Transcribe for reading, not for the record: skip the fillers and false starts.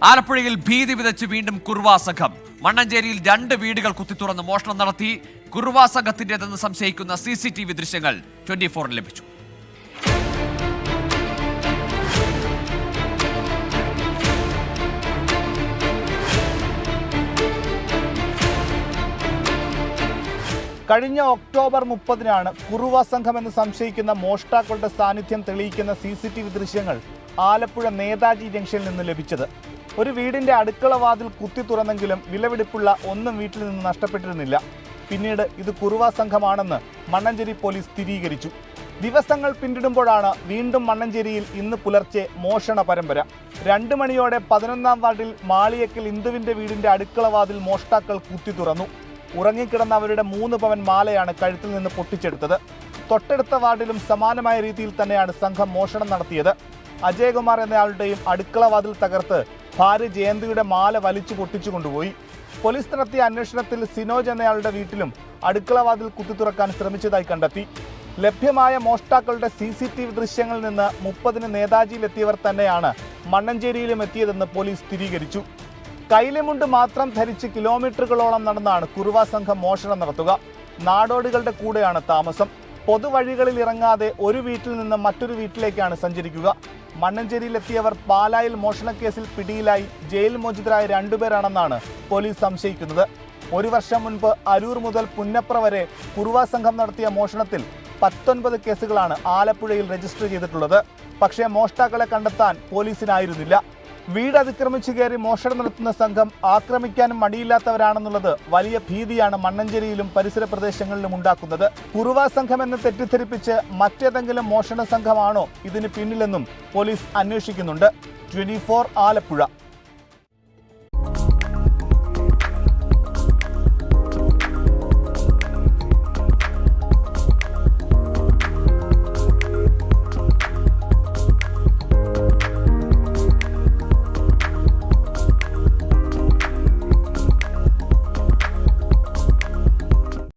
ആലപ്പുഴയിൽ ഭീതി വിതച്ച് വീണ്ടും കുറുവാ സംഘം. മണ്ണഞ്ചേരിയിൽ 2 വീടുകൾ കുത്തിത്തുറന്ന് മോഷണം നടത്തി. കുറുവാ സംഘത്തിന്റേതെന്ന് സംശയിക്കുന്ന CCTV ദൃശ്യങ്ങൾ 24 ലഭിച്ചു. കഴിഞ്ഞ ഒക്ടോബർ 30-നാണ് കുറുവാ സംഘമെന്ന് സംശയിക്കുന്ന മോഷ്ടാക്കളുടെ സാന്നിധ്യം തെളിയിക്കുന്ന CCTV ദൃശ്യങ്ങൾ ആലപ്പുഴ നേതാജി ജംഗ്ഷനിൽ നിന്ന് ലഭിച്ചത്. ഒരു വീടിന്റെ അടുക്കള വാതിൽ കുത്തി തുറന്നെങ്കിലും വിലപിടിപ്പുള്ള ഒന്നും വീട്ടിൽ നിന്ന് നഷ്ടപ്പെട്ടിരുന്നില്ല. പിന്നീട് ഇത് കുറുവാ സംഘമാണെന്ന് മണ്ണഞ്ചേരി പോലീസ് സ്ഥിരീകരിച്ചു. ദിവസങ്ങൾ പിന്നിടുമ്പോഴാണ് വീണ്ടും മണ്ണഞ്ചേരിയിൽ ഇന്ന് പുലർച്ചെ മോഷണ പരമ്പര. 2 മണിയോടെ 11-ാം വാർഡിൽ മാളിയക്കൽ ഇന്ദുവിന്റെ വീടിന്റെ അടുക്കള വാതിൽ മോഷ്ടാക്കൾ കുത്തി തുറന്നു. ഉറങ്ങിക്കിടന്ന അവരുടെ 3 പവൻ മാലയാണ് കഴുത്തിൽ നിന്ന് പൊട്ടിച്ചെടുത്തത്. തൊട്ടടുത്ത വാർഡിലും സമാനമായ രീതിയിൽ തന്നെയാണ് സംഘം മോഷണം നടത്തിയത്. അജയകുമാർ എന്നയാളുടെയും അടുക്കള വാതിൽ തകർത്ത് ഭാര്യ ജയന്തിയുടെ മാല വലിച്ചു പൊട്ടിച്ചു കൊണ്ടുപോയി. പോലീസ് നടത്തിയ അന്വേഷണത്തിൽ സിനോജ് എന്നയാളുടെ വീട്ടിലും അടുക്കള വാതിൽ കുത്തി തുറക്കാൻ ശ്രമിച്ചതായി കണ്ടെത്തി. ലഭ്യമായ മോഷ്ടാക്കളുടെ CCTV ദൃശ്യങ്ങളിൽ നിന്ന് 30-ന് നേതാജിയിലെത്തിയവർ തന്നെയാണ് മണ്ണഞ്ചേരിയിലും എത്തിയതെന്ന് പോലീസ് സ്ഥിരീകരിച്ചു. കൈലിമുണ്ട് മാത്രം ധരിച്ച് കിലോമീറ്ററുകളോളം നടന്നാണ് കുറുവാ സംഘം മോഷണം നടത്തുക. നാടോടികളുടെ കൂടെയാണ് താമസം. പൊതുവഴികളിൽ ഇറങ്ങാതെ ഒരു വീട്ടിൽ നിന്ന് മറ്റൊരു വീട്ടിലേക്കാണ് സഞ്ചരിക്കുക. മണ്ണഞ്ചേരിയിലെത്തിയവർ പാലായിൽ മോഷണക്കേസിൽ പിടിയിലായി ജയിൽ മോചിതരായ 2 പേരാണെന്നാണ് പോലീസ് സംശയിക്കുന്നത്. 1 വർഷം മുൻപ് അരൂർ മുതൽ പുന്നപ്ര വരെ കുറുവാ സംഘം നടത്തിയ മോഷണത്തിൽ 19 കേസുകളാണ് ആലപ്പുഴയിൽ രജിസ്റ്റർ ചെയ്തിട്ടുള്ളത്. പക്ഷേ മോഷ്ടാക്കളെ കണ്ടെത്താൻ പോലീസിനായിരുന്നില്ല. വീട് അതിക്രമിച്ചു കയറി മോഷണം നടത്തുന്ന സംഘം ആക്രമിക്കാനും മടിയില്ലാത്തവരാണെന്നുള്ളത് വലിയ ഭീതിയാണ് മണ്ണഞ്ചേരിയിലും പരിസര പ്രദേശങ്ങളിലും ഉണ്ടാക്കുന്നത്. കുറുവാ സംഘമെന്ന് തെറ്റിദ്ധരിപ്പിച്ച് മറ്റേതെങ്കിലും മോഷണ സംഘമാണോ ഇതിന് പിന്നിലെന്നും പോലീസ് അന്വേഷിക്കുന്നുണ്ട്. 24 ആലപ്പുഴ.